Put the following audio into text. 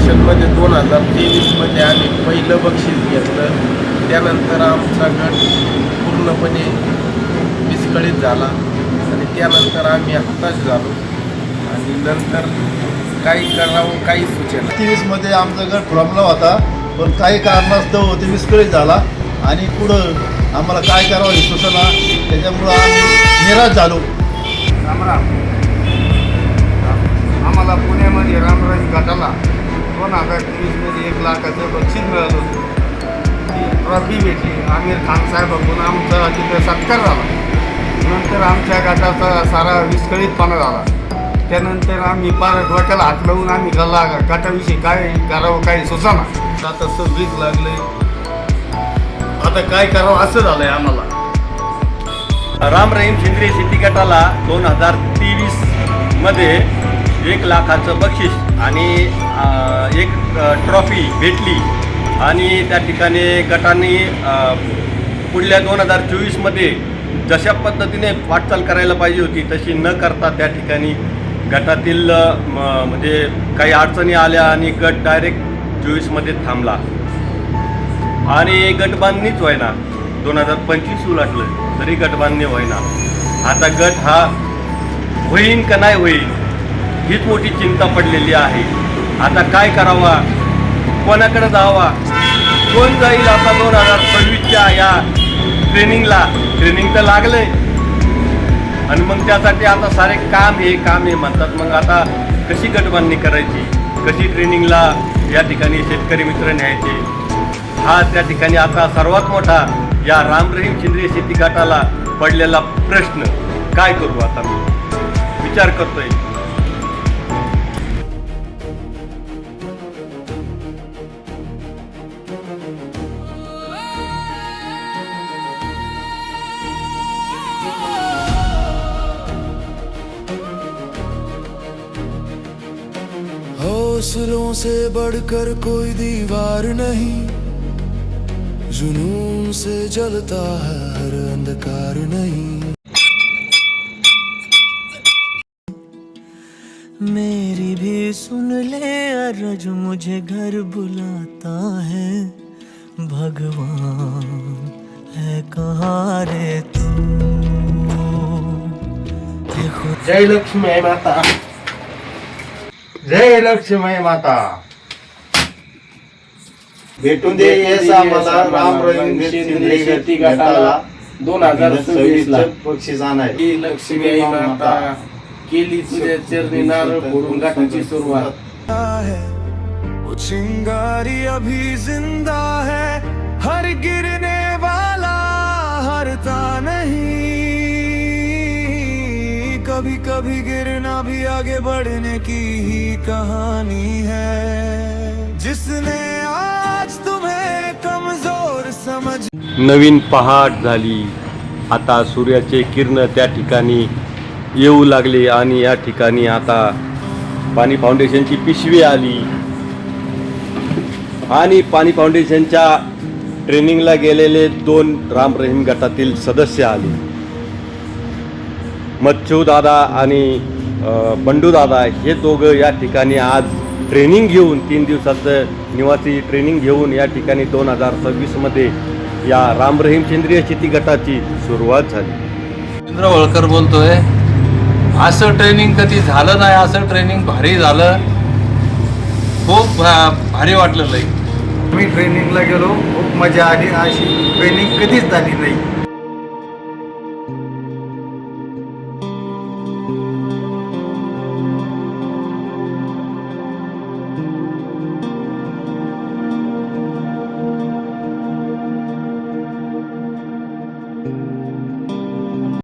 सेशनमध्ये 2023मध्ये आम्ही पहिलं बक्षीस घेतलं. त्यानंतर आमचा गट पूर्णपणे विस्कळीत झाला आणि त्यानंतर आम्ही हताश झालो आणि नंतर काही करावं काही सुचेना. 23मध्ये आमचा गट थांबला होता, पण काही कारणास्तव ते विस्कळीत झाला आणि पुढं आम्हाला काय करावं हे सुचना. त्याच्यामुळं आम्ही निराश झालो. रामराम. आम्हाला पुण्यामध्ये रामराम गटाला 2023मध्ये 1 लाखाचं बक्षीस मिळालं होतं. ती ट्रॉफी भेटली. आमिर खान साहेबांकडून आमचा तिथं सत्कार झाला. नंतर आमच्या गटाचा सारा विस्कळीतपणा झाला. त्यानंतर आम्ही पार डोक्याला हात लावून आम्ही गटाविषयी काय करावं काही सुचना. आता 26 लागले, आता काय करावं असं झालंय आम्हाला. राम रहीम सेंद्रिय शेती गटाला 2023मध्ये 1 लाखाचं बक्षीस आणि एक ट्रॉफी भेटली आणि त्या ठिकाणी गटाने पुढल्या 2024मध्ये जशा पद्धतीने वाटचाल करायला पाहिजे होती तशी न करता त्या ठिकाणी गटातील म्हणजे काही अडचणी आल्या आणि गट डायरेक्ट 24मध्ये थांबला आणि गटबांधणीच व्हायना. 2025 उलटलं तरी गटबांधणी व्हायना. आता गट हा होईन का नाही होईल हीच मोठी चिंता पडलेली आहे. आता काय करावा, कोणाकडे जावा, कोण जाईल आता 2026च्या या ट्रेनिंग तर लागलंय आणि मग त्यासाठी आता सारे काम हे म्हणतात. मग आता कशी गटबांधणी करायची, कशी ट्रेनिंगला या ठिकाणी शेतकरी मित्र न्यायचे, हा त्या ठिकाणी आता सर्वात मोठा या राम रहीम सेंद्रिय शेती गटाला पडलेला प्रश्न. काय करू आता मी विचार करतोय. हौसलों से बढ़कर कोई दीवार नहीं, जुनून से जलता है हर अंधकार नहीं. मेरी भी सुन ले अर्ज, मुझे घर बुलाता है. भगवान है कहाँ रे तू. जय लक्ष्मी माता, जय लक्ष्मी माता. भेटून दे यश आम्हाला राम रहीम सेंद्रिय शेती गटाला 2026ला बक्षीस आणाय. लक्ष्मी माता केली तुझ्या चरणी नारळ फोडून गटाची सुरुवात. वो चिंगारी अभी जिंदा है, हर गिरने वाला हरता नहीं. कभी कभी गिरना भी आगे बढ़ने की ही कहानी है. जिसने आज तुम्हें कमजोर समझ. नवीन पहाट झाली. आता सूर्याचे किरण त्या ठिकाणी येऊ लागले आणि या ठिकाणी आता पाणी फाउंडेशनची पिशवी आली आणि पाणी फाउंडेशनच्या ट्रेनिंगला गेलेले 2 राम रहीम गटातील सदस्य आले. मच्छू दादा आणि बंडू दादा हे दोघं या ठिकाणी आज ट्रेनिंग घेऊन 3 दिवसाचं निवासी ट्रेनिंग घेऊन या ठिकाणी 2026मध्ये या राम रहीम सेंद्रिय शेती गटाची सुरुवात झाली. रवींद्र होळकर बोलतोय. असं ट्रेनिंग कधी झालं नाही. असं ट्रेनिंग भारी झालं. खूप भारी वाटलं. मी ट्रेनिंगला गेलो, खूप मजा आली. अशी ट्रेनिंग कधीच झाली नाही.